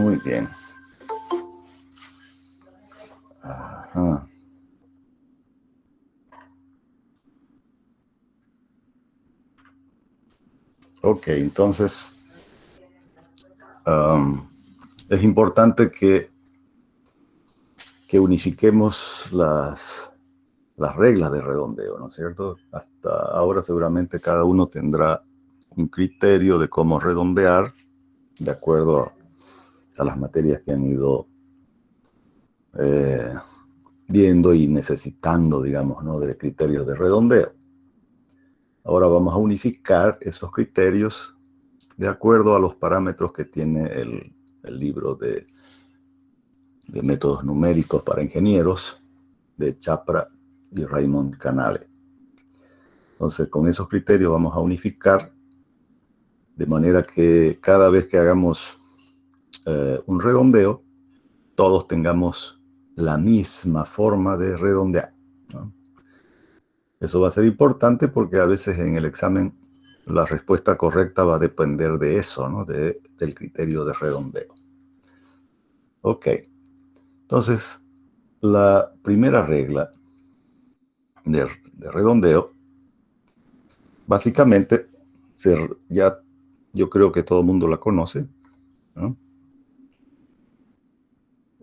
Muy bien. Ajá. Ok, entonces es importante que unifiquemos las reglas de redondeo, ¿no es cierto? Hasta ahora seguramente cada uno tendrá un criterio de cómo redondear de acuerdo a las materias que han ido viendo y necesitando, digamos, ¿no?, de criterios de redondeo. Ahora vamos a unificar esos criterios de acuerdo a los parámetros que tiene el libro de métodos numéricos para ingenieros de Chapra y Raymond Canale. Entonces, con esos criterios vamos a unificar de manera que cada vez que hagamos un redondeo, todos tengamos la misma forma de redondear, ¿no? Eso va a ser importante porque a veces en el examen la respuesta correcta va a depender de eso, ¿no?, del criterio de redondeo. Ok, entonces la primera regla de redondeo, básicamente, ya yo creo que todo el mundo la conoce, ¿no?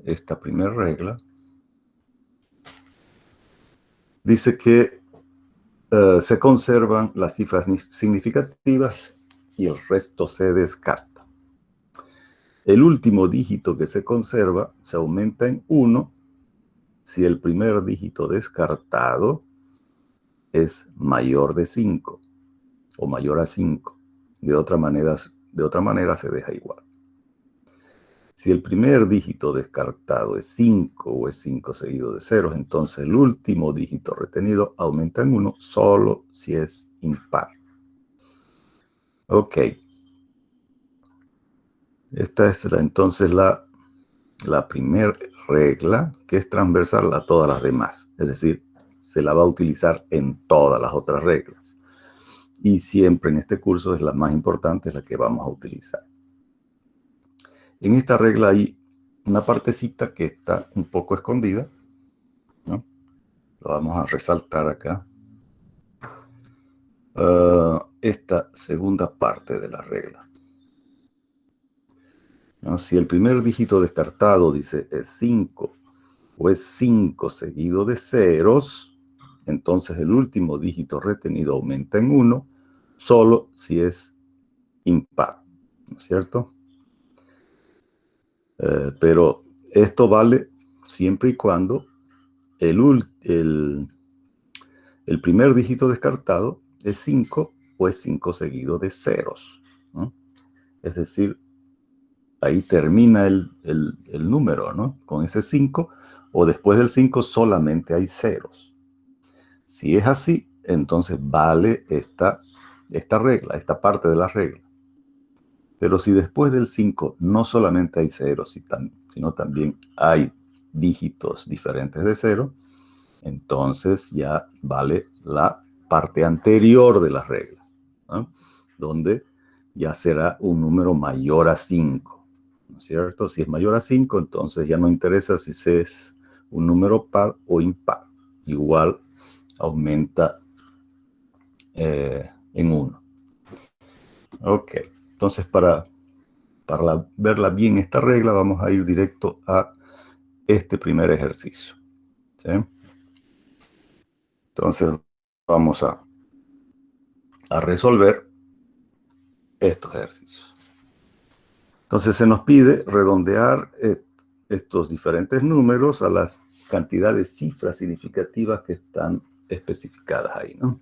Esta primera regla dice que se conservan las cifras significativas y el resto se descarta. El último dígito que se conserva se aumenta en 1 si el primer dígito descartado es mayor de 5 o mayor a 5. De otra manera se deja igual. Si el primer dígito descartado es 5 o es 5 seguido de ceros, entonces el último dígito retenido aumenta en 1 solo si es impar. Ok. Esta es entonces la primera regla, que es transversal a todas las demás. Es decir, se la va a utilizar en todas las otras reglas. Y siempre en este curso es la más importante, es la que vamos a utilizar. En esta regla hay una partecita que está un poco escondida, ¿no? Lo vamos a resaltar acá. Esta segunda parte de la regla, ¿no? Si el primer dígito descartado dice es 5 o es 5 seguido de ceros, entonces el último dígito retenido aumenta en 1 solo si es impar, ¿no es cierto? Pero esto vale siempre y cuando el primer dígito descartado es 5 o es 5 seguido de ceros, ¿no? Es decir, ahí termina el número, ¿no?, con ese 5, o después del 5 solamente hay ceros. Si es así, entonces vale esta regla, esta parte de la regla. Pero si después del 5 no solamente hay ceros, sino también hay dígitos diferentes de 0, entonces ya vale la parte anterior de la regla, ¿no?, donde ya será un número mayor a 5, ¿no es cierto? Si es mayor a 5, entonces ya no interesa si es un número par o impar. Igual aumenta en 1. Ok, entonces para verla bien esta regla, vamos a ir directo a este primer ejercicio, ¿sí? Entonces vamos a resolver estos ejercicios. Entonces se nos pide redondear estos diferentes números a las cantidades de cifras significativas que están especificadas ahí, ¿no?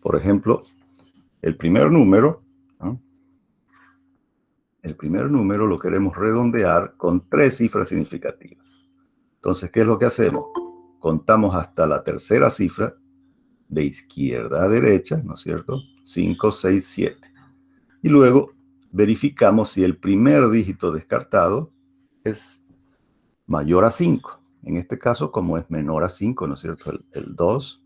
Por ejemplo, el primer número, ¿no?, el primer número lo queremos redondear con 3 cifras significativas. Entonces, ¿qué es lo que hacemos? Contamos hasta la tercera cifra de izquierda a derecha, ¿no es cierto? 5, 6, 7. Y luego verificamos si el primer dígito descartado es mayor a 5. En este caso, como es menor a 5, ¿no es cierto?, el 2,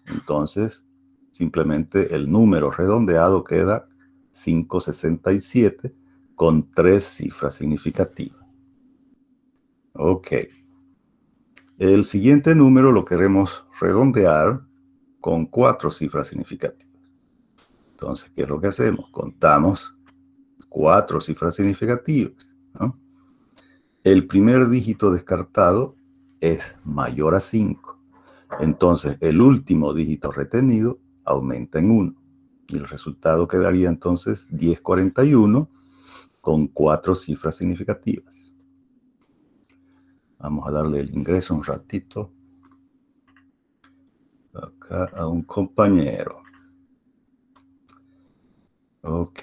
entonces simplemente el número redondeado queda 567 con 3 cifras significativas. Ok. El siguiente número lo queremos redondear con 4 cifras significativas. Entonces, ¿qué es lo que hacemos? Contamos 4 cifras significativas, ¿no? El primer dígito descartado es mayor a 5. Entonces, el último dígito retenido aumenta en 1. Y el resultado quedaría entonces 1041 con 4 cifras significativas. Vamos a darle el ingreso un ratito acá a un compañero. Ok.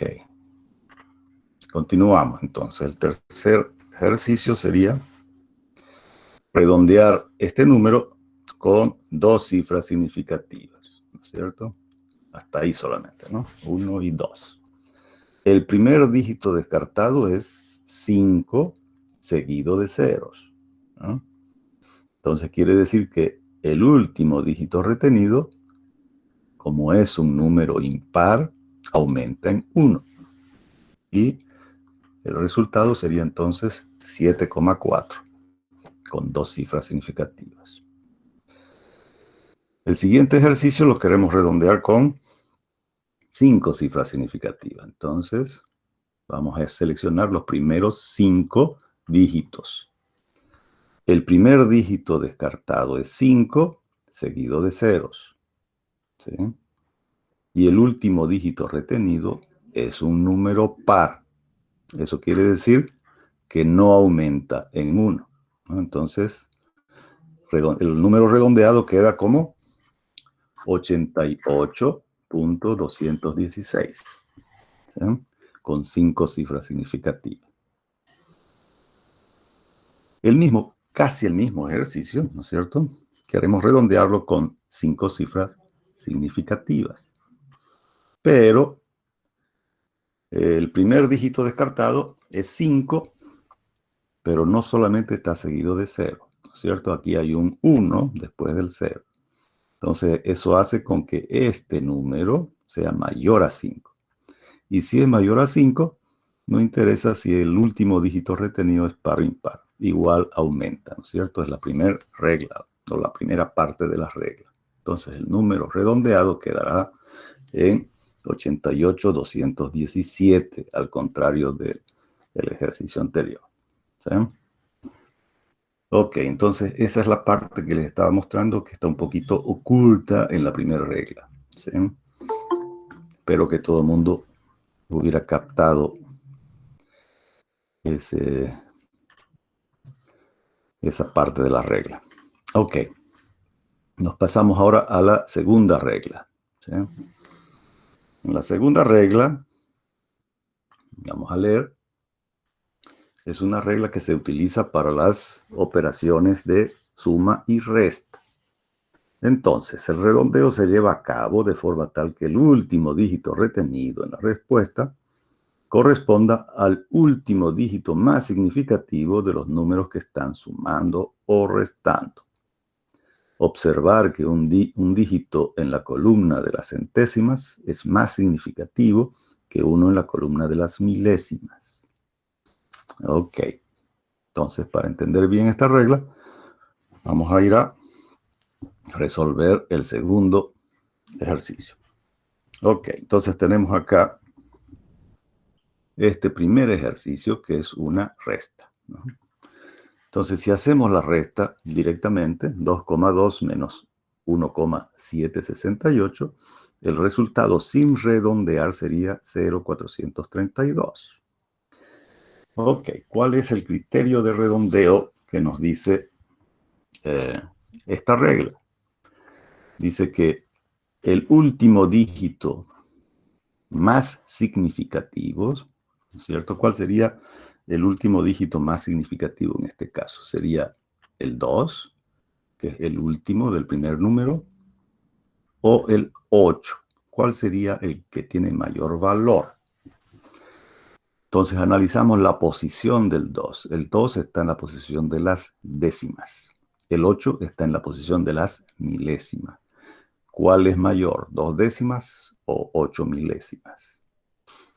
Continuamos entonces. El tercer ejercicio sería redondear este número con 2 cifras significativas, ¿no es cierto? Hasta ahí solamente, ¿no? 1 y 2. El primer dígito descartado es 5 seguido de ceros, ¿no? Entonces quiere decir que el último dígito retenido, como es un número impar, aumenta en 1. Y el resultado sería entonces 7,4, con 2 cifras significativas. El siguiente ejercicio lo queremos redondear con 5 cifras significativas. Entonces, vamos a seleccionar los primeros 5 dígitos. El primer dígito descartado es 5, seguido de ceros, ¿sí? Y el último dígito retenido es un número par. Eso quiere decir que no aumenta en 1, ¿no? Entonces, el número redondeado queda como 88.216, ¿sí? Con 5 cifras significativas. Casi el mismo ejercicio, ¿no es cierto? Queremos redondearlo con 5 cifras significativas. Pero el primer dígito descartado es 5, pero no solamente está seguido de 0, ¿no es cierto? Aquí hay un 1 después del 0. Entonces, eso hace con que este número sea mayor a 5. Y si es mayor a 5, no interesa si el último dígito retenido es par o impar. Igual aumenta, ¿no es cierto? Es la primera regla, o la primera parte de la regla. Entonces, el número redondeado quedará en 88.217, al contrario del ejercicio anterior, ¿sí? Ok, entonces esa es la parte que les estaba mostrando que está un poquito oculta en la primera regla, ¿sí? Espero que todo el mundo hubiera captado esa parte de la regla. Ok, nos pasamos ahora a la segunda regla, ¿sí? En la segunda regla, vamos a leer, es una regla que se utiliza para las operaciones de suma y resta. Entonces, el redondeo se lleva a cabo de forma tal que el último dígito retenido en la respuesta corresponda al último dígito más significativo de los números que están sumando o restando. Observar que un dígito en la columna de las centésimas es más significativo que uno en la columna de las milésimas. Ok, entonces para entender bien esta regla, vamos a ir a resolver el segundo ejercicio. Ok, entonces tenemos acá este primer ejercicio que es una resta, ¿no? Entonces, si hacemos la resta directamente, 2,2 menos 1,768, el resultado sin redondear sería 0,432. Ok, ¿cuál es el criterio de redondeo que nos dice esta regla? Dice que el último dígito más significativo, ¿cierto? ¿Cuál sería el último dígito más significativo en este caso? Sería el 2, que es el último del primer número, o el 8. ¿Cuál sería el que tiene mayor valor? Entonces analizamos la posición del 2. El 2 está en la posición de las décimas. El 8 está en la posición de las milésimas. ¿Cuál es mayor, 2 décimas o 8 milésimas?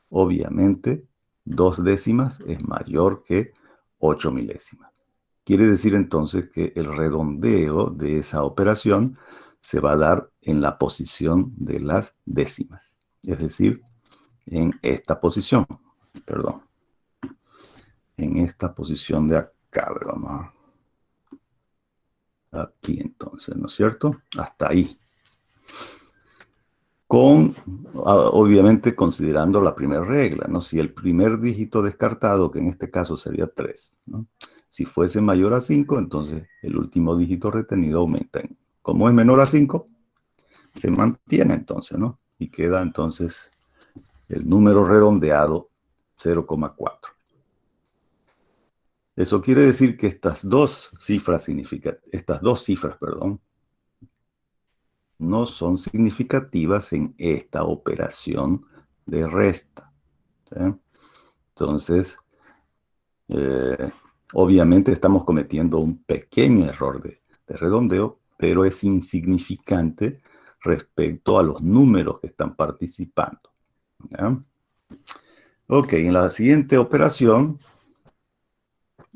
Obviamente, 2 décimas es mayor que 8 milésimas. Quiere decir entonces que el redondeo de esa operación se va a dar en la posición de las décimas. Es decir, en esta posición. Perdón. En esta posición de acá. Vamos aquí entonces, ¿no es cierto? Hasta ahí. Obviamente considerando la primera regla, ¿no? Si el primer dígito descartado, que en este caso sería 3, ¿no? Si fuese mayor a 5, entonces el último dígito retenido aumenta. Como es menor a 5, se mantiene entonces, ¿no? Y queda entonces el número redondeado 0,4. Eso quiere decir que estas dos cifras, no son significativas en esta operación de resta, ¿sí? Entonces, obviamente estamos cometiendo un pequeño error de redondeo, pero es insignificante respecto a los números que están participando, ¿ya? Ok, en la siguiente operación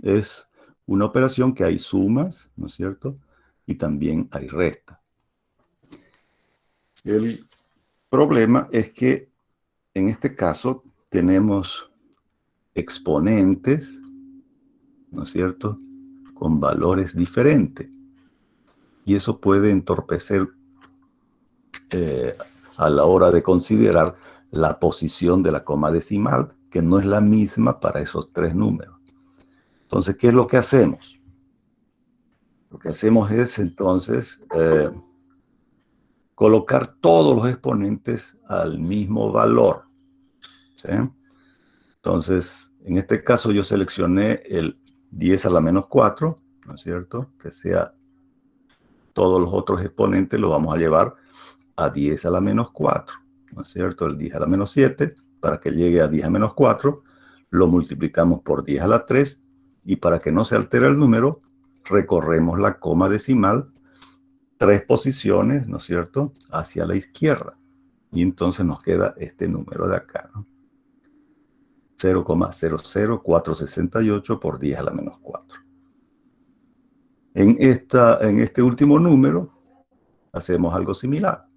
es una operación que hay sumas, ¿no es cierto? Y también hay resta. El problema es que en este caso tenemos exponentes, ¿no es cierto?, con valores diferentes. Y eso puede entorpecer a la hora de considerar la posición de la coma decimal, que no es la misma para esos tres números. Entonces, ¿qué es lo que hacemos? Lo que hacemos es entonces colocar todos los exponentes al mismo valor, ¿sí? Entonces, en este caso yo seleccioné el 10 a la menos 4, ¿no es cierto? Que sea todos los otros exponentes lo vamos a llevar a 10 a la menos 4, ¿no es cierto? El 10 a la menos 7, para que llegue a 10 a menos 4, lo multiplicamos por 10 a la 3, y para que no se altere el número, recorremos la coma decimal 3 posiciones, ¿no es cierto?, hacia la izquierda. Y entonces nos queda este número de acá, ¿no? 0,00468 por 10 a la menos 4. En este último número hacemos algo similar.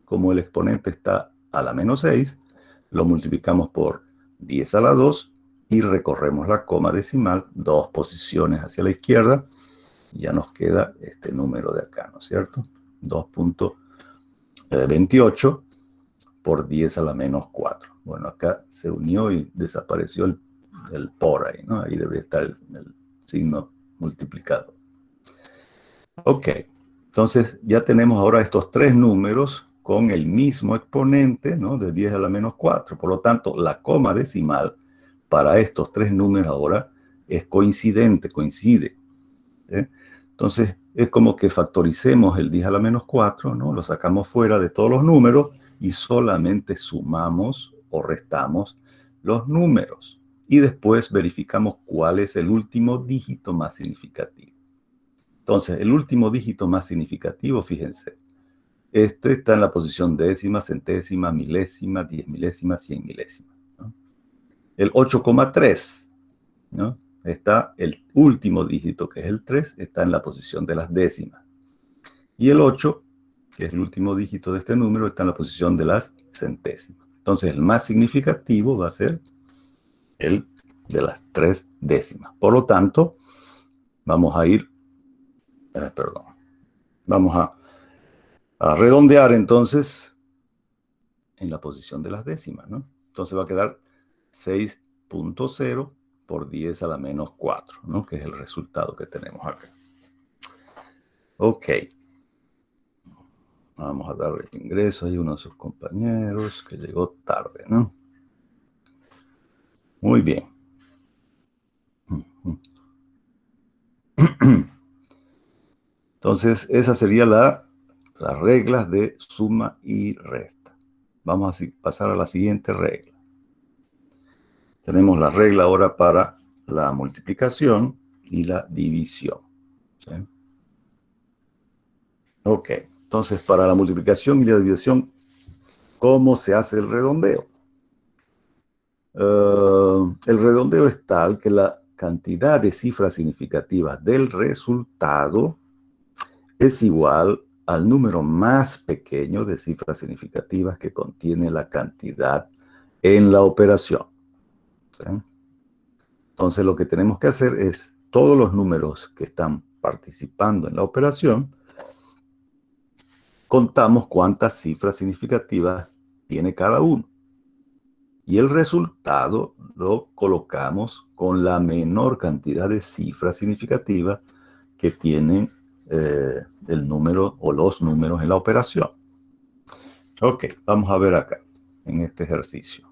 Como el exponente está a la menos 6, lo multiplicamos por 10 a la 2 y recorremos la coma decimal 2 posiciones hacia la izquierda, y ya nos queda este número de acá, ¿no es cierto? 2.28 por 10 a la menos 4. Bueno, acá se unió y desapareció el por ahí, ¿no? Ahí debe estar el signo multiplicado. Ok, entonces ya tenemos ahora estos tres números con el mismo exponente, ¿no?, de 10 a la menos 4. Por lo tanto, la coma decimal para estos tres números ahora es coincidente, coincide, ¿eh? Entonces, es como que factoricemos el 10 a la menos 4, ¿no? Lo sacamos fuera de todos los números y solamente sumamos o restamos los números. Y después verificamos cuál es el último dígito más significativo. Entonces, el último dígito más significativo, fíjense, este está en la posición décima, centésima, milésima, 10 milésimas, 100 milésimas, ¿no? El 8,3, ¿no?, está el último dígito, que es el 3, está en la posición de las décimas. Y el 8, que es el último dígito de este número, está en la posición de las centésimas. Entonces, el más significativo va a ser el de las 3 décimas. Por lo tanto, vamos a ir, vamos a redondear entonces en la posición de las décimas, ¿no? Entonces va a quedar 6.0 por 10 a la menos 4, ¿no?, que es el resultado que tenemos acá. Ok. Vamos a darle el ingreso a uno de sus compañeros que llegó tarde, ¿no? Muy bien. Entonces, esa sería las reglas de suma y resta. Vamos a pasar a la siguiente regla. Tenemos la regla ahora para la multiplicación y la división, ¿sí? Ok, entonces para la multiplicación y la división, ¿cómo se hace el redondeo? El redondeo es tal que la cantidad de cifras significativas del resultado es igual al número más pequeño de cifras significativas que contiene la cantidad en la operación. ¿Sí? Entonces lo que tenemos que hacer es todos los números que están participando en la operación, contamos cuántas cifras significativas tiene cada uno. Y el resultado lo colocamos con la menor cantidad de cifras significativas que tienen el número o los números en la operación. Ok, vamos a ver acá, en este ejercicio.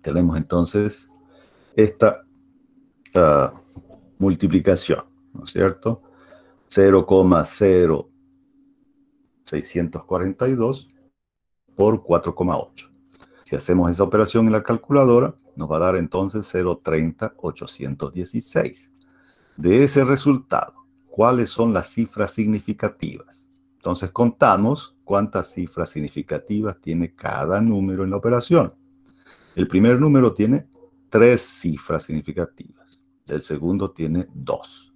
Tenemos entonces esta multiplicación, ¿no es cierto? 0,0642 por 4,8. Si hacemos esa operación en la calculadora, nos va a dar entonces 0,30,816. De ese resultado, ¿cuáles son las cifras significativas? Entonces contamos cuántas cifras significativas tiene cada número en la operación. El primer número tiene 3 cifras significativas. El segundo tiene 2.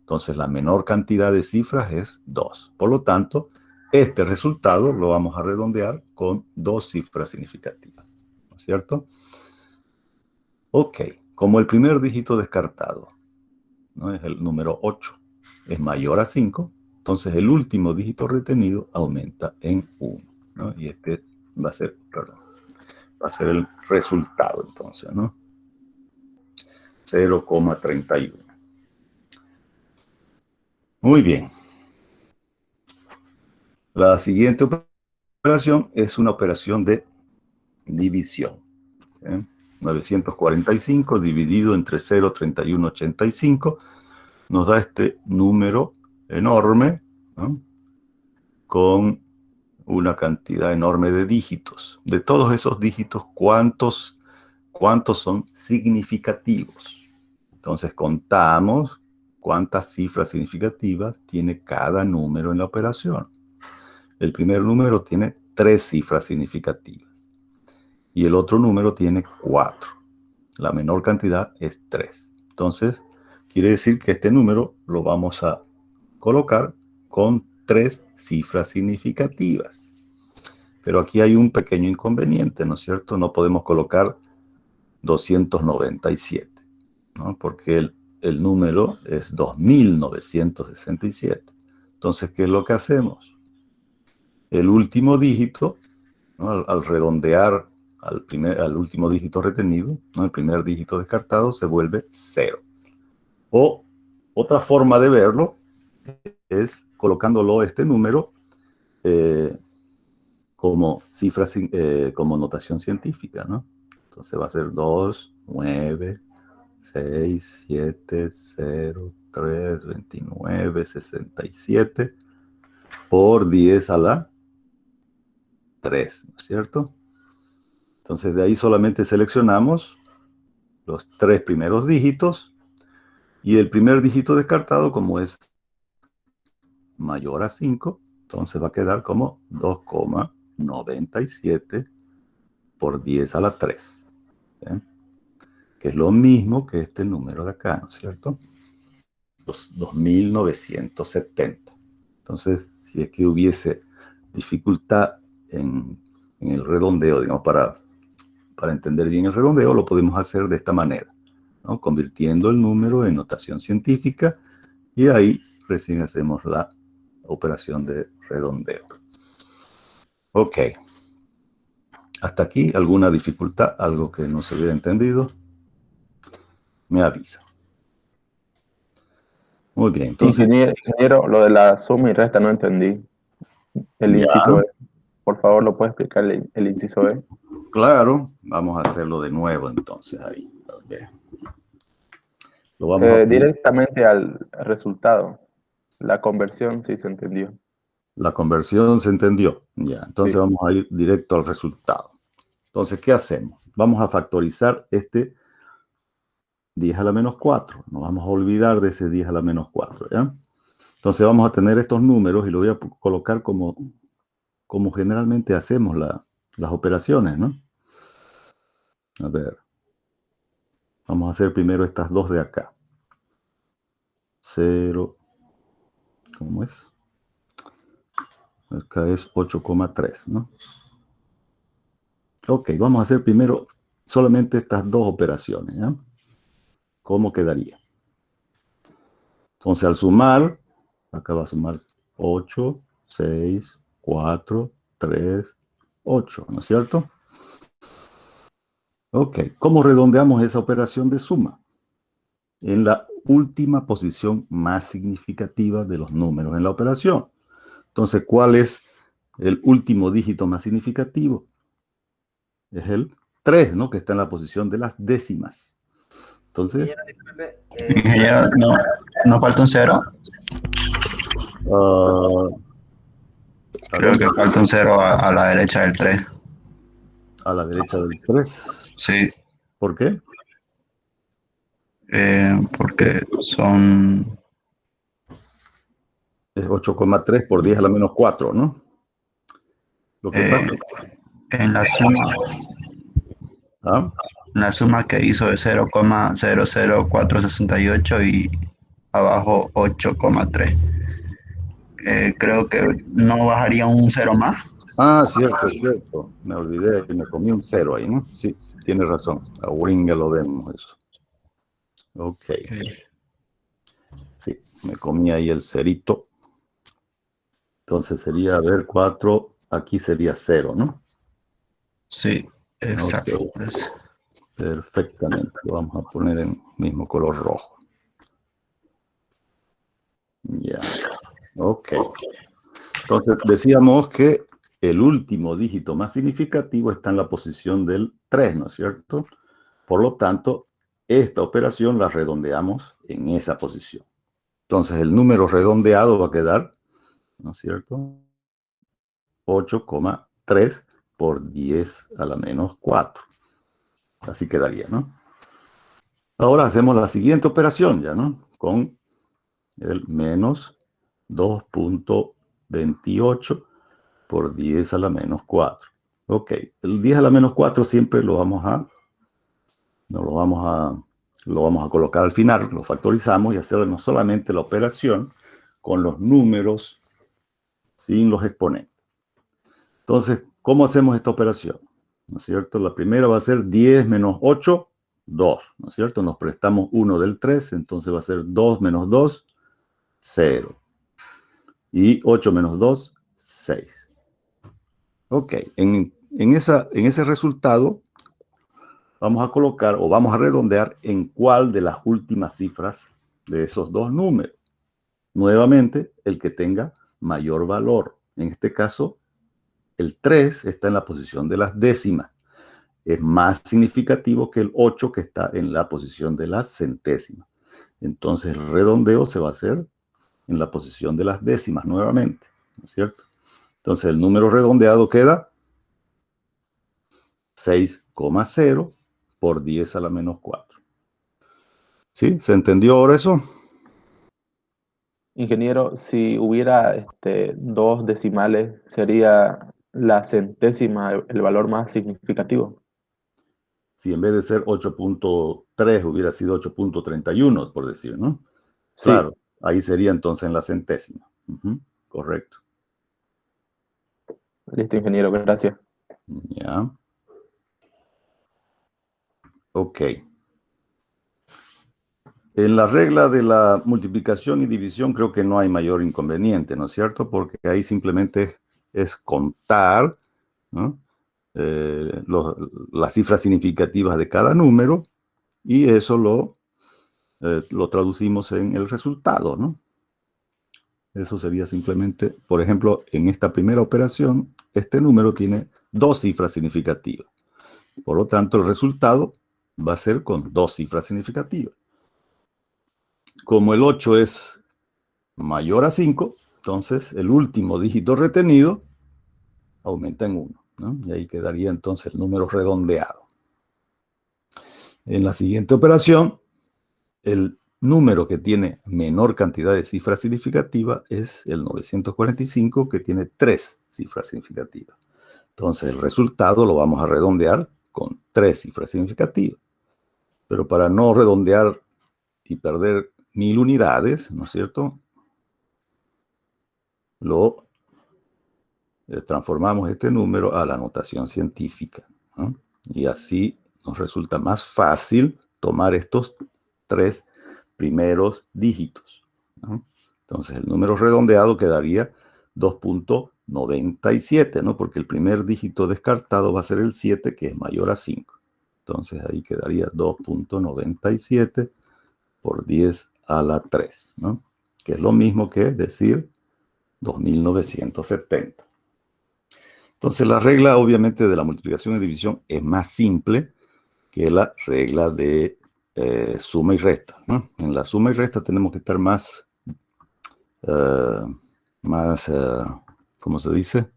Entonces la menor cantidad de cifras es 2. Por lo tanto, este resultado lo vamos a redondear con 2 cifras significativas. ¿No es cierto? Ok, como el primer dígito descartado, ¿no? Es el número 8, es mayor a 5, entonces el último dígito retenido aumenta en 1, ¿no? Y este va a ser el resultado entonces, ¿no? 0,31. Muy bien. La siguiente operación es una operación de división. 945 dividido entre 0,3185 nos da este número enorme, ¿no? Con una cantidad enorme de dígitos. De todos esos dígitos, ¿cuántos son significativos? Entonces contamos cuántas cifras significativas tiene cada número en la operación. El primer número tiene 3 cifras significativas y el otro número tiene 4. La menor cantidad es 3. Entonces, quiere decir que este número lo vamos a colocar con 3 cifras significativas. Pero aquí hay un pequeño inconveniente, ¿no es cierto? No podemos colocar 297, ¿no? Porque el número es 2967. Entonces, ¿qué es lo que hacemos? El último dígito, ¿no? Al redondear al último dígito retenido, ¿no? El primer dígito descartado se vuelve 0. O otra forma de verlo es colocándolo este número como cifra, como notación científica, ¿no? Entonces va a ser 2, 9, 6, 7, 0, 3, 29, 67 por 10 a la 3, ¿no es cierto? Entonces de ahí solamente seleccionamos los 3 primeros dígitos y el primer dígito descartado, como es mayor a 5, entonces va a quedar como 2,97 por 10 a la 3. ¿Sí? Que es lo mismo que este número de acá, ¿no es cierto? 2970. Entonces, si es que hubiese dificultad en el redondeo, digamos, para entender bien el redondeo, lo podemos hacer de esta manera, ¿no? Convirtiendo el número en notación científica y ahí recién hacemos la operación de redondeo. Ok. Hasta aquí, ¿alguna dificultad? ¿Algo que no se hubiera entendido? Me avisa. Muy bien, entonces... Ingeniero, lo de la suma y resta no entendí. El Ya, inciso E. Por favor, ¿lo puede explicar el inciso E? claro, vamos a hacerlo de nuevo entonces ahí. Okay. Lo vamos a poner. Directamente al resultado. La conversión sí se entendió. La conversión se entendió. Ya, entonces Sí. vamos a ir directo al resultado. Entonces, ¿qué hacemos? Vamos a factorizar este 10 a la menos 4. No vamos a olvidar de ese 10 a la menos 4, ¿ya? Entonces vamos a tener estos números y lo voy a colocar como generalmente hacemos las operaciones, ¿no? A ver. Vamos a hacer primero estas dos de acá. 0, ¿cómo es? Acá es 8,3, ¿no? Ok, vamos a hacer primero solamente estas dos operaciones, ¿ya? ¿Cómo quedaría? Entonces, al sumar, acá va a sumar 8, 6, 4, 3, 8, ¿no es cierto? Ok, ¿cómo redondeamos esa operación de suma? En la última posición más significativa de los números en la operación. Entonces, ¿cuál es el último dígito más significativo? Es el 3, ¿no? Que está en la posición de las décimas. Entonces, Ingeniero, no falta un cero. ¿a Creo dónde? que falta un cero a la derecha del 3. A la derecha del 3. Sí, ¿Por qué? porque son Es 8,3 por 10 a la menos 4, ¿no? Lo que pasa, en ¿ah? la suma que hizo de 0,00468 y abajo 8,3. Creo que no bajaría un cero más. Ah, cierto, cierto. Me olvidé que me comí un 0 ahí, ¿no? Sí, tiene razón. A Winga lo vemos eso. Ok. Sí, me comí ahí el cerito. Entonces sería, a ver, 4, aquí sería 0, ¿no? Sí, exacto. Ok, perfectamente. Lo vamos a poner en mismo color rojo. Ya. Ok. Entonces decíamos que el último dígito más significativo está en la posición del 3, ¿no es cierto? Por lo tanto, esta operación la redondeamos en esa posición. Entonces, el número redondeado va a quedar, ¿no es cierto? 8,3 por 10 a la menos 4. Así quedaría, ¿no? Ahora hacemos la siguiente operación ya, ¿no? Con el menos 2,28 por 10 a la menos 4. Ok, el 10 a la menos 4 siempre lo vamos a colocar al final, lo factorizamos y hacemos solamente la operación con los números sin los exponentes. Entonces, ¿cómo hacemos esta operación? ¿No es cierto? La primera va a ser 10 menos 8, 2, ¿no es cierto? Nos prestamos 1 del 3, entonces va a ser 2 menos 2, 0. Y 8 menos 2, 6. Ok, en ese resultado vamos a colocar o vamos a redondear en cuál de las últimas cifras de esos dos números. Nuevamente, el que tenga mayor valor. En este caso, el 3 está en la posición de las décimas. Es más significativo que el 8 que está en la posición de las centésimas. Entonces, el redondeo se va a hacer en la posición de las décimas nuevamente, ¿no es cierto? Entonces, el número redondeado queda 6,0 por 10 a la menos 4. ¿Sí? ¿Se entendió ahora eso? Ingeniero, si hubiera dos decimales, ¿sería la centésima el valor más significativo? Si en vez de ser 8,3 hubiera sido 8,31, por decir, ¿no? Sí, Claro, ahí sería entonces en la centésima. Correcto. listo, ingeniero, gracias. Ya. Ok. En la regla de la multiplicación y división creo que no hay mayor inconveniente, ¿no es cierto? Porque ahí simplemente es contar, ¿no? Las cifras significativas de cada número y eso lo traducimos en el resultado, ¿no? Eso sería simplemente, por ejemplo, en esta primera operación, este número tiene dos cifras significativas. Por lo tanto, el resultado va a ser con dos cifras significativas. Como el 8 es mayor a 5, entonces el último dígito retenido aumenta en 1, ¿no? Y ahí quedaría entonces el número redondeado. En la siguiente operación, el número que tiene menor cantidad de cifras significativas es el 945, que tiene 3 cifras significativas. Entonces el resultado lo vamos a redondear con 3 cifras significativas. Pero para no redondear y perder 1000 unidades, ¿no es cierto? Lo transformamos este número a la notación científica, ¿no? Y así nos resulta más fácil tomar estos 3 primeros dígitos, ¿no? Entonces el número redondeado quedaría 2.97, ¿no? Porque el primer dígito descartado va a ser el 7, que es mayor a 5. Entonces ahí quedaría 2.97 por 10 a la 3, ¿no? Que es lo mismo que decir 2970. Entonces la regla obviamente de la multiplicación y división es más simple que la regla de suma y resta, ¿no? En la suma y resta tenemos que estar más, ¿cómo se dice?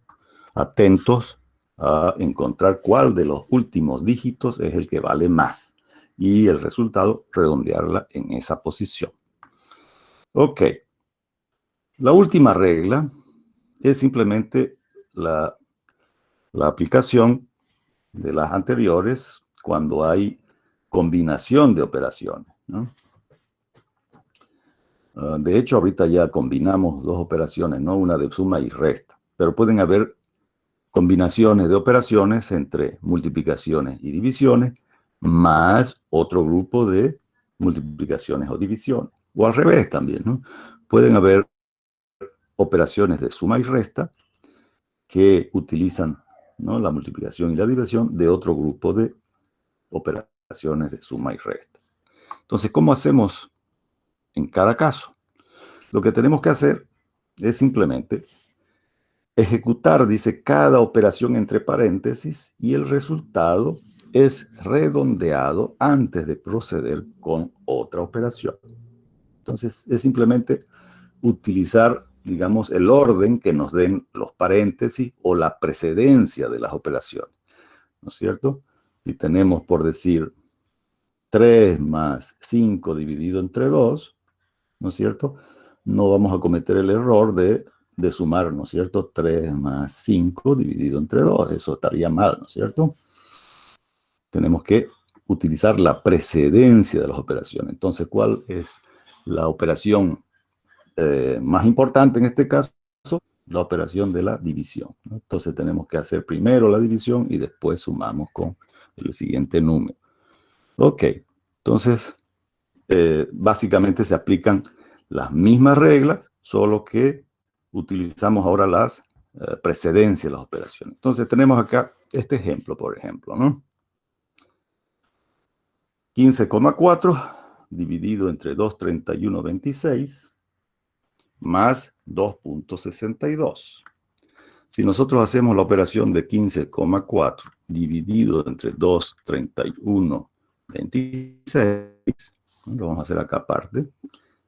Atentos a encontrar cuál de los últimos dígitos es el que vale más. Y el resultado, redondearla en esa posición. Ok. La última regla es simplemente la aplicación de las anteriores cuando hay combinación de operaciones, ¿no? De hecho, ahorita ya combinamos 2 operaciones, ¿no? Una de suma y resta. Pero pueden haber combinaciones de operaciones entre multiplicaciones y divisiones, más otro grupo de multiplicaciones o divisiones. O al revés también, ¿no? Pueden haber operaciones de suma y resta que utilizan, ¿no?, la multiplicación y la división de otro grupo de operaciones de suma y resta. Entonces, ¿cómo hacemos en cada caso? Lo que tenemos que hacer es simplemente ejecutar, dice, cada operación entre paréntesis y el resultado es redondeado antes de proceder con otra operación. Entonces, es simplemente utilizar, digamos, el orden que nos den los paréntesis o la precedencia de las operaciones, ¿no es cierto? Si tenemos, por decir, 3 más 5 dividido entre 2, ¿no es cierto? No vamos a cometer el error de sumar, ¿no es cierto? 3 más 5 dividido entre 2, eso estaría mal, ¿no es cierto? Tenemos que utilizar la precedencia de las operaciones. Entonces, ¿cuál es la operación más importante en este caso? La operación de la división, ¿no? Entonces tenemos que hacer primero la división y después sumamos con el siguiente número. Ok, entonces básicamente se aplican las mismas reglas, solo que utilizamos ahora las precedencias de las operaciones. Entonces tenemos acá este ejemplo, por ejemplo, ¿no? 15,4 dividido entre 2,31,26 más 2.62. Si nosotros hacemos la operación de 15,4 dividido entre 2,31,26, lo vamos a hacer acá aparte,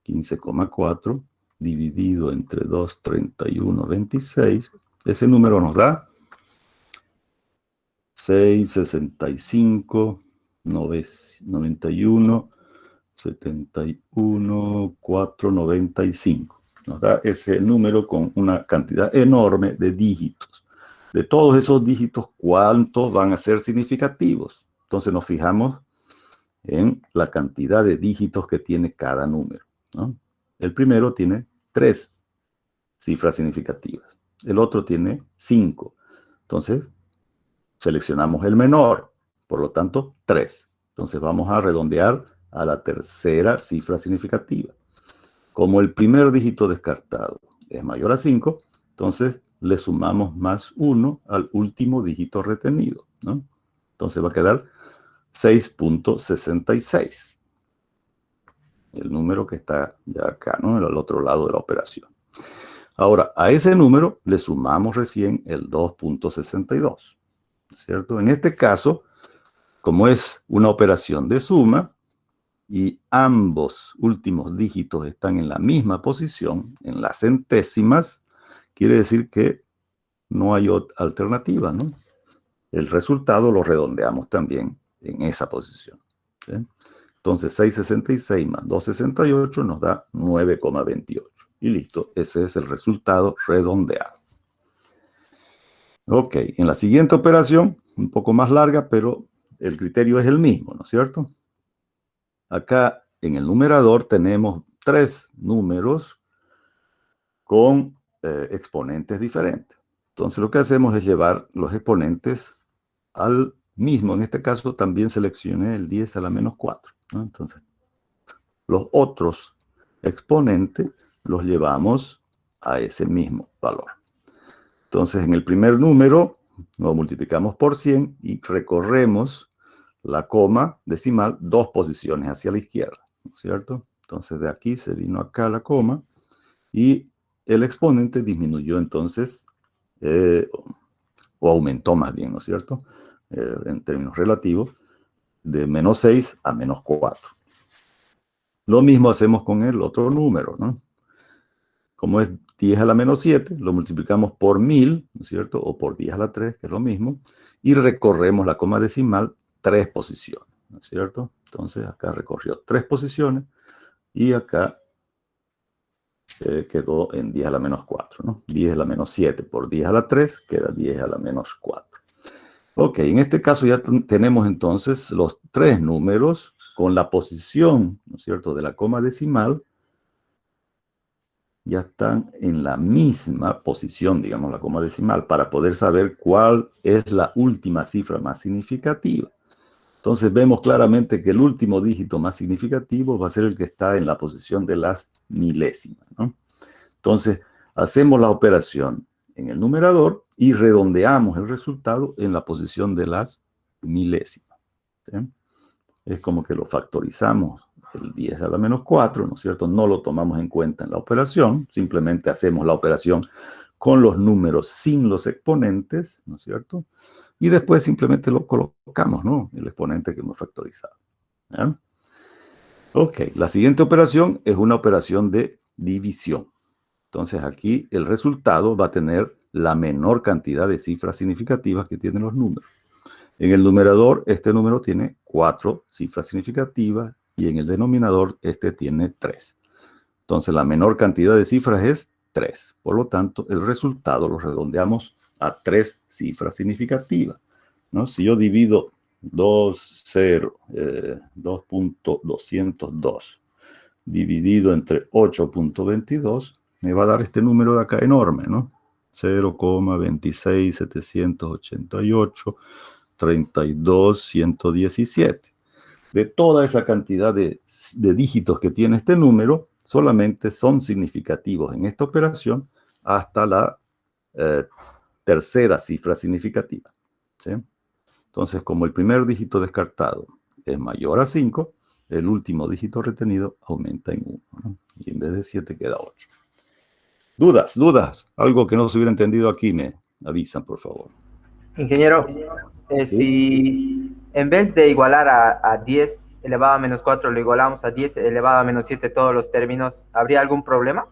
15,4 dividido entre 2,31,26, ese número nos da 665, 91, 71, 495. Nos da ese número con una cantidad enorme de dígitos. De todos esos dígitos, ¿cuántos van a ser significativos? Entonces nos fijamos en la cantidad de dígitos que tiene cada número, ¿no? El primero tiene 3 cifras significativas. El otro tiene 5. Entonces, seleccionamos el menor, por lo tanto, 3. Entonces vamos a redondear a la tercera cifra significativa. Como el primer dígito descartado es mayor a 5, entonces le sumamos más 1 al último dígito retenido, ¿no? Entonces va a quedar 6.66. El número que está ya acá, ¿no?, al otro lado de la operación. Ahora, a ese número le sumamos recién el 2.62, ¿cierto? En este caso, como es una operación de suma y ambos últimos dígitos están en la misma posición, en las centésimas, quiere decir que no hay alternativa, ¿no? El resultado lo redondeamos también en esa posición, ¿sí? Entonces, 666 más 268 nos da 9,28. Y listo, ese es el resultado redondeado. Ok, en la siguiente operación, un poco más larga, pero el criterio es el mismo, ¿no es cierto? acá en el numerador tenemos 3 números con exponentes diferentes. Entonces lo que hacemos es llevar los exponentes al mismo. En este caso también seleccioné el 10 a la menos 4, ¿no? Entonces los otros exponentes los llevamos a ese mismo valor. Entonces en el primer número lo multiplicamos por 100 y recorremos la coma decimal 2 posiciones hacia la izquierda, ¿no es cierto? Entonces de aquí se vino acá la coma y el exponente disminuyó entonces, o aumentó más bien, ¿no es cierto? En términos relativos, de menos 6 a menos 4. Lo mismo hacemos con el otro número, ¿no? Como es 10 a la menos 7, lo multiplicamos por 1000, ¿no es cierto? O por 10 a la 3, que es lo mismo, y recorremos la coma decimal 3 posiciones, ¿no es cierto? Entonces acá recorrió 3 posiciones y acá quedó en 10 a la menos 4, ¿no? 10 a la menos 7 por 10 a la 3 queda 10 a la menos 4. Ok, en este caso ya tenemos entonces los 3 números con la posición, ¿no es cierto?, de la coma decimal, ya están en la misma posición, digamos, la coma decimal, para poder saber cuál es la última cifra más significativa. Entonces vemos claramente que el último dígito más significativo va a ser el que está en la posición de las milésimas, ¿no? Entonces hacemos la operación en el numerador y redondeamos el resultado en la posición de las milésimas, ¿sí? Es como que lo factorizamos el 10 a la menos 4, ¿no es cierto? No lo tomamos en cuenta en la operación, simplemente hacemos la operación con los números sin los exponentes, ¿no es cierto? Y después simplemente lo colocamos, ¿no? El exponente que hemos factorizado, ¿ya? Ok, la siguiente operación es una operación de división. Entonces aquí el resultado va a tener la menor cantidad de cifras significativas que tienen los números. En el numerador, este número tiene 4 cifras significativas y en el denominador, este tiene 3. Entonces, la menor cantidad de cifras es 3. Por lo tanto, el resultado lo redondeamos a 3 cifras significativas, ¿no? Si yo divido 2.202 dividido entre 8.22, me va a dar este número de acá enorme, ¿no? 0,26788. 32.117. De toda esa cantidad de dígitos que tiene este número, solamente son significativos en esta operación hasta la tercera cifra significativa, ¿sí? Entonces, como el primer dígito descartado es mayor a 5, el último dígito retenido aumenta en 1, ¿no? Y en vez de 7 queda 8. ¿Dudas? Algo que no se hubiera entendido aquí, me avisan, por favor. Ingeniero, ¿Sí? si en vez de igualar a 10 elevado a menos 4, lo igualamos a 10 elevado a menos 7 todos los términos, ¿habría algún problema?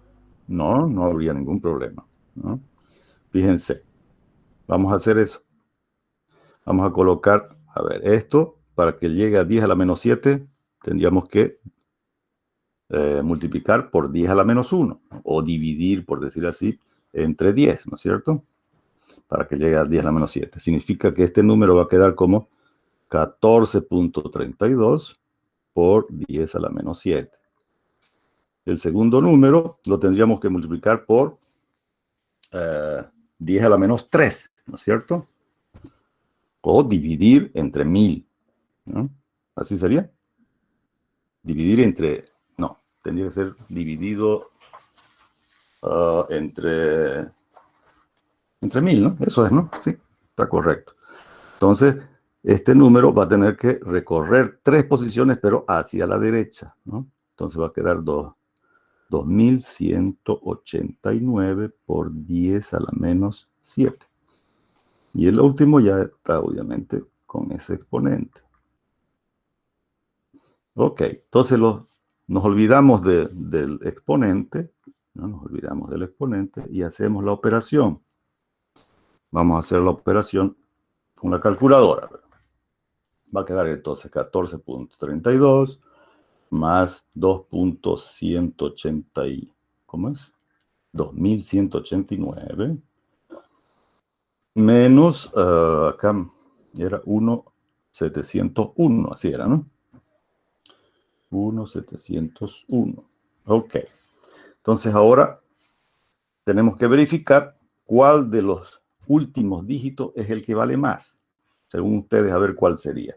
No, no habría ningún problema, ¿no? Fíjense, vamos a hacer eso. Vamos a colocar, a ver, esto, para que llegue a 10 a la menos 7, tendríamos que multiplicar por 10 a la menos 1, o dividir, por decir así, entre 10, ¿no es cierto? Para que llegue a 10 a la menos 7. Significa que este número va a quedar como 14.32 por 10 a la menos 7. El segundo número lo tendríamos que multiplicar por 10 a la menos 3, ¿no es cierto? O dividir entre 1000, ¿no? ¿Así sería? Dividir entre... No, tendría que ser dividido entre 1000, ¿no? Eso es, ¿no? Sí, está correcto. Entonces, este número va a tener que recorrer 3 posiciones, pero hacia la derecha, ¿no? Entonces va a quedar 2189 por 10 a la menos 7. Y el último ya está, obviamente, con ese exponente. Ok, entonces nos olvidamos del exponente, ¿no? Nos olvidamos del exponente y hacemos la operación. Vamos a hacer la operación con la calculadora. Va a quedar entonces 14.32 más 2.180, ¿cómo es? 2189 menos, acá era 1.701, así era, ¿no? 1,701. Ok. Entonces ahora tenemos que verificar cuál de los últimos dígitos es el que vale más. Según ustedes, a ver cuál sería.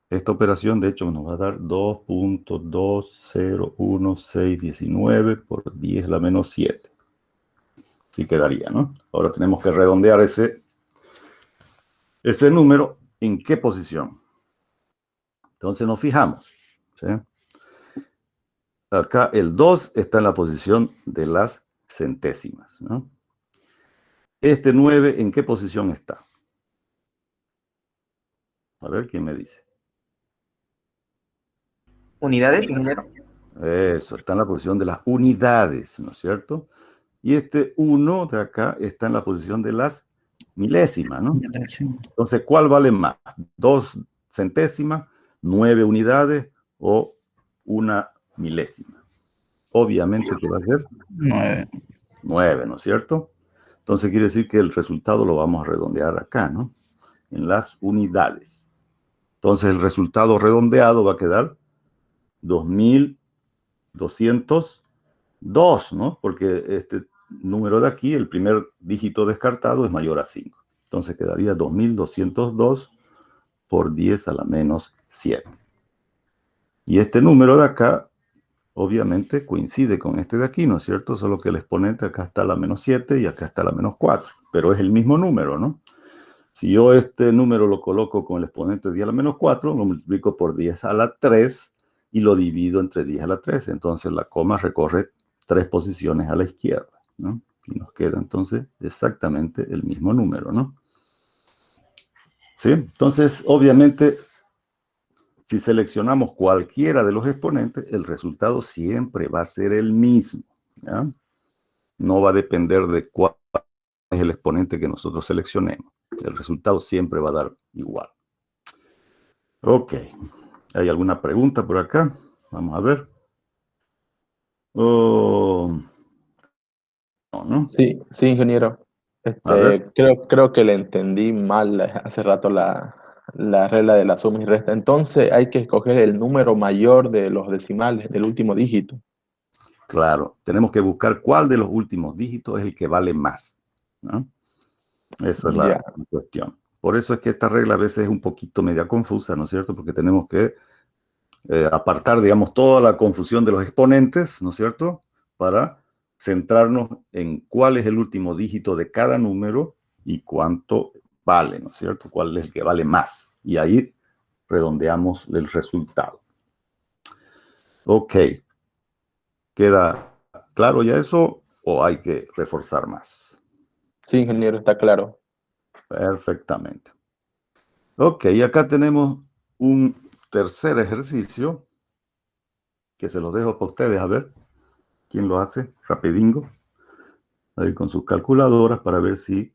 Esta operación, de hecho, nos va a dar 2.201619 por 10 a la menos 7. Así quedaría, ¿no? Ahora tenemos que redondear ese número. ¿En qué posición? Entonces nos fijamos, ¿sí? Acá el 2 está en la posición de las centésimas, ¿no? Este 9, ¿en qué posición está? A ver, ¿quién me dice? ¿Unidades, ingeniero? Eso, está en la posición de las unidades, ¿no es cierto? Y este 1 de acá está en la posición de las milésimas, ¿no? Entonces, ¿cuál vale más? ¿2 centésimas, 9 unidades o 1 milésima? Obviamente que va a ser 9, ¿no es cierto? Entonces quiere decir que el resultado lo vamos a redondear acá, ¿no? En las unidades. Entonces el resultado redondeado va a quedar 2202, ¿no? Porque este número de aquí, el primer dígito descartado es mayor a 5. Entonces quedaría 2202 por 10 a la menos 7. Y este número de acá, obviamente, coincide con este de aquí, ¿no es cierto? Solo que el exponente acá está a la menos 7 y acá está a la menos 4. Pero es el mismo número, ¿no? Si yo este número lo coloco con el exponente de 10 a la menos 4, lo multiplico por 10 a la 3 y lo divido entre 10 a la 3. Entonces la coma recorre 3 posiciones a la izquierda, ¿no? Y nos queda entonces exactamente el mismo número, ¿no? ¿Sí? Entonces, obviamente, si seleccionamos cualquiera de los exponentes, el resultado siempre va a ser el mismo, ¿ya? No va a depender de cuál es el exponente que nosotros seleccionemos. El resultado siempre va a dar igual. Ok. ¿Hay alguna pregunta por acá? Vamos a ver. Oh, no. Sí, sí, ingeniero. A ver. Creo que le entendí mal hace rato la regla de la suma y resta. Entonces hay que escoger el número mayor de los decimales, del último dígito. Claro, tenemos que buscar cuál de los últimos dígitos es el que vale más, ¿no? Esa es la cuestión. Por eso es que esta regla a veces es un poquito media confusa, ¿no es cierto? Porque tenemos que apartar, digamos, toda la confusión de los exponentes, ¿no es cierto? Para centrarnos en cuál es el último dígito de cada número y cuánto vale, ¿no es cierto? Cuál es el que vale más. Y ahí redondeamos el resultado. Ok. ¿Queda claro ya eso o hay que reforzar más? Sí, ingeniero, está claro. Perfectamente. Ok, y acá tenemos un tercer ejercicio que se los dejo para ustedes, a ver quién lo hace, rapidingo, ahí con sus calculadoras para ver si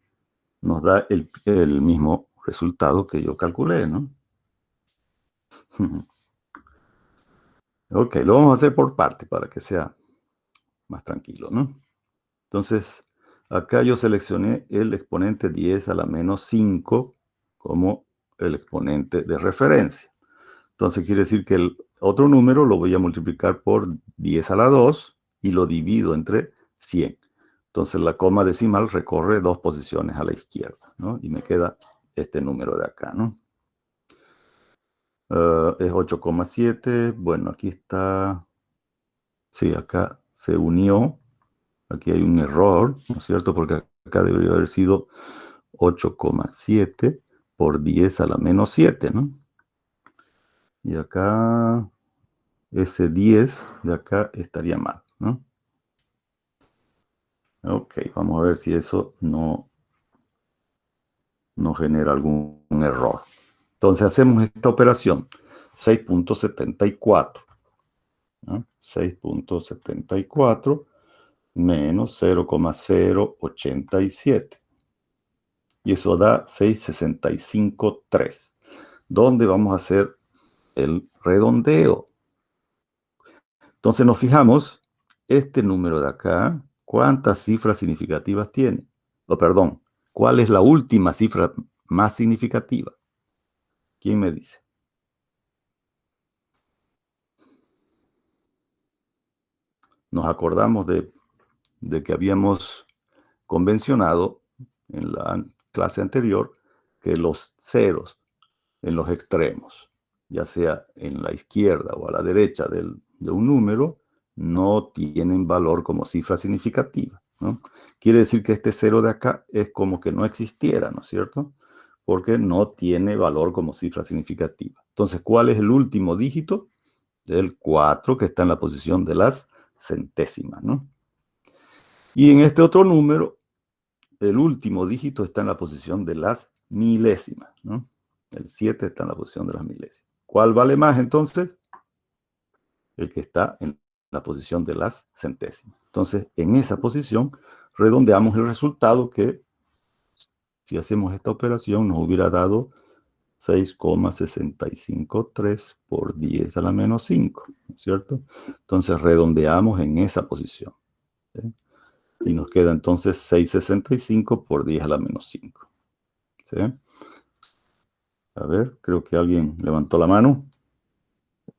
nos da el mismo resultado que yo calculé, ¿no? Ok, lo vamos a hacer por parte para que sea más tranquilo, ¿no? Entonces, acá yo seleccioné el exponente 10 a la menos 5 como el exponente de referencia. Entonces quiere decir que el otro número lo voy a multiplicar por 10 a la 2 y lo divido entre 100. Entonces la coma decimal recorre 2 posiciones a la izquierda, ¿no? Y me queda este número de acá, ¿no? Es 8,7. Bueno, aquí está. Sí, acá se unió. Aquí hay un error, ¿no es cierto? Porque acá debería haber sido 8,7 por 10 a la menos 7, ¿no? Y acá, ese 10 de acá estaría mal, ¿no? Ok, vamos a ver si eso no genera algún error. Entonces hacemos esta operación, 6.74, ¿no? 6.74 menos 0,087. Y eso da 665,3. ¿Dónde vamos a hacer el redondeo? Entonces nos fijamos, este número de acá, ¿cuántas cifras significativas tiene? Perdón, ¿cuál es la última cifra más significativa? ¿Quién me dice? nos acordamos de que habíamos convencionado en la clase anterior que los ceros en los extremos, ya sea en la izquierda o a la derecha de un número, no tienen valor como cifra significativa, ¿no? Quiere decir que este cero de acá es como que no existiera, ¿no es cierto? Porque no tiene valor como cifra significativa. Entonces, ¿cuál es el último dígito? El 4, que está en la posición de las centésimas, ¿no? Y en este otro número, el último dígito está en la posición de las milésimas, ¿no? El 7 está en la posición de las milésimas. ¿Cuál vale más entonces? El que está en la posición de las centésimas. Entonces, en esa posición, redondeamos el resultado que, si hacemos esta operación, nos hubiera dado 6,653 por 10 a la menos 5, ¿no es cierto? Entonces, redondeamos en esa posición, ¿sí? Y nos queda entonces 665 por 10 a la menos 5. ¿Sí? A ver, creo que alguien levantó la mano.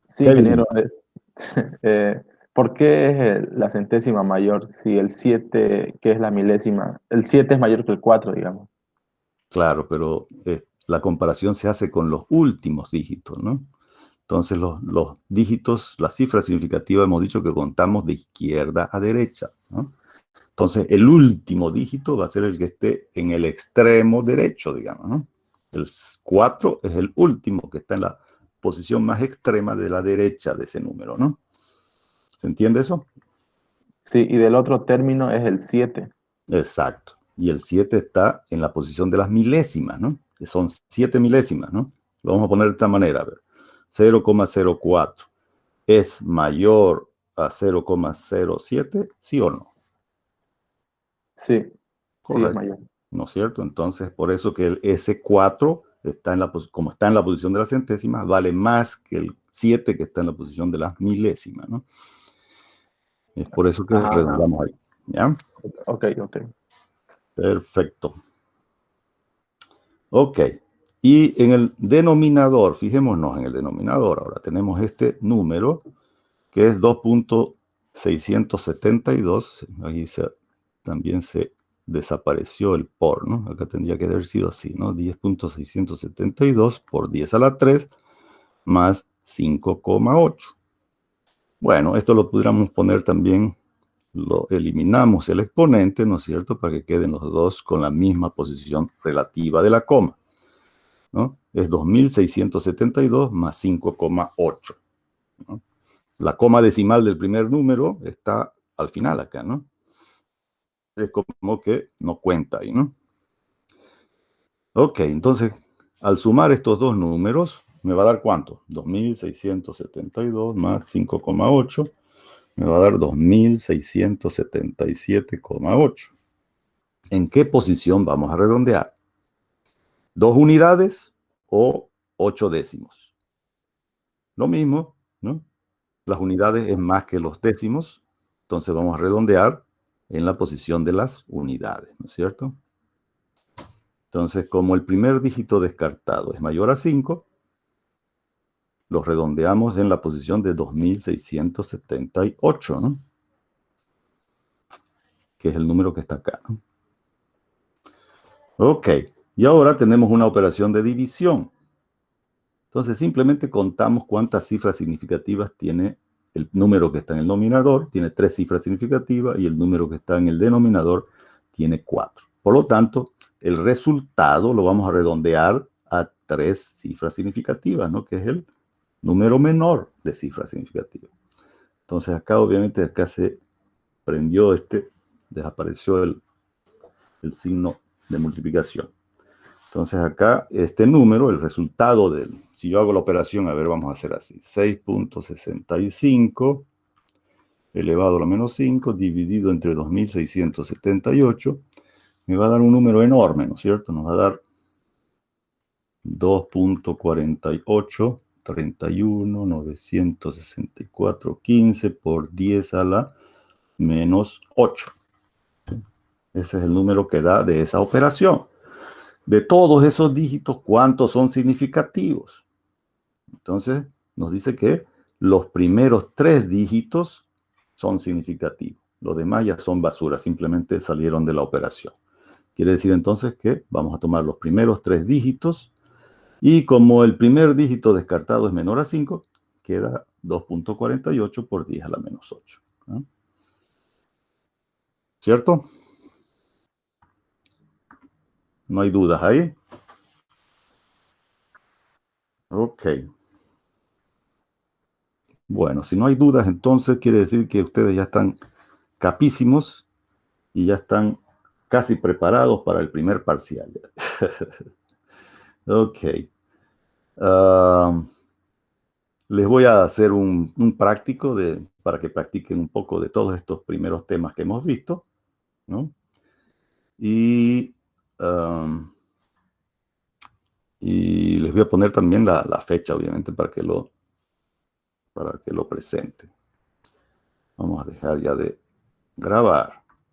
Sí, Kevin. ingeniero. ¿Por qué es la centésima mayor si el 7, que es la milésima, el 7 es mayor que el 4, digamos? Claro, pero la comparación se hace con los últimos dígitos, ¿no? Entonces, los dígitos, las cifras significativas, hemos dicho que contamos de izquierda a derecha, ¿no? Entonces, el último dígito va a ser el que esté en el extremo derecho, digamos, ¿no? El 4 es el último que está en la posición más extrema de la derecha de ese número, ¿no? ¿Se entiende eso? Sí, y del otro término es el 7. Exacto. Y el 7 está en la posición de las milésimas, ¿no? Que son 7 milésimas, ¿no? Lo vamos a poner de esta manera, a ver. 0,04 es mayor a 0,07, ¿sí o no? Sí, sí, es Correcto. mayor. ¿No es cierto? Entonces, por eso que el S4 está en como está en la posición de las centésimas, vale más que el 7 que está en la posición de las milésimas, ¿no? Es por eso que Ajá, ajá. redondamos ahí, ¿ya? Ok. Perfecto. Ok. Y en el denominador, fijémonos en el denominador, ahora tenemos este número que es 2.672, ahí también se desapareció el por, ¿no? Acá tendría que haber sido así, ¿no? 10.672 por 10 a la 3 más 5,8. Bueno, esto lo pudiéramos poner también, lo eliminamos el exponente, ¿no es cierto? Para que queden los dos con la misma posición relativa de la coma, ¿no? Es 2.672 más 5,8, ¿no? La coma decimal del primer número está al final acá, ¿no? Es como que no cuenta ahí, ¿no? Ok, entonces, al sumar estos dos números, me va a dar ¿cuánto? 2.672 más 5,8, me va a dar 2.677,8. ¿En qué posición vamos a redondear? ¿2 unidades o 8 décimos? Lo mismo, ¿no? Las unidades es más que los décimos, entonces vamos a redondear en la posición de las unidades, ¿no es cierto? Entonces, como el primer dígito descartado es mayor a 5, lo redondeamos en la posición de 2.678, ¿no? Que es el número que está acá, ¿no? Ok, y ahora tenemos una operación de división. Entonces, simplemente contamos cuántas cifras significativas tiene el número que está en el nominador, tiene 3 cifras significativas, y el número que está en el denominador tiene 4. Por lo tanto, el resultado lo vamos a redondear a 3 cifras significativas, ¿no? Que es el número menor de cifras significativas. Entonces, acá obviamente acá se prendió desapareció el signo de multiplicación. Entonces acá este número, el resultado si yo hago la operación, a ver, vamos a hacer así, 6.65 elevado a la menos 5 dividido entre 2.678, me va a dar un número enorme, ¿no es cierto? Nos va a dar 2.4831.964.15 por 10 a la menos 8. Ese es el número que da de esa operación. De todos esos dígitos, ¿cuántos son significativos? Entonces, nos dice que los primeros 3 dígitos son significativos. Los demás ya son basura, simplemente salieron de la operación. Quiere decir entonces que vamos a tomar los primeros 3 dígitos y como el primer dígito descartado es menor a 5, queda 2.48 por 10 a la menos 8. ¿No? ¿Cierto? ¿No hay dudas ahí? Ok. Bueno, si no hay dudas, entonces quiere decir que ustedes ya están capísimos y ya están casi preparados para el primer parcial. Ok. Les voy a hacer un práctico para que practiquen un poco de todos estos primeros temas que hemos visto, ¿no? Y les voy a poner también la fecha, obviamente, para que lo presente. Vamos a dejar ya de grabar.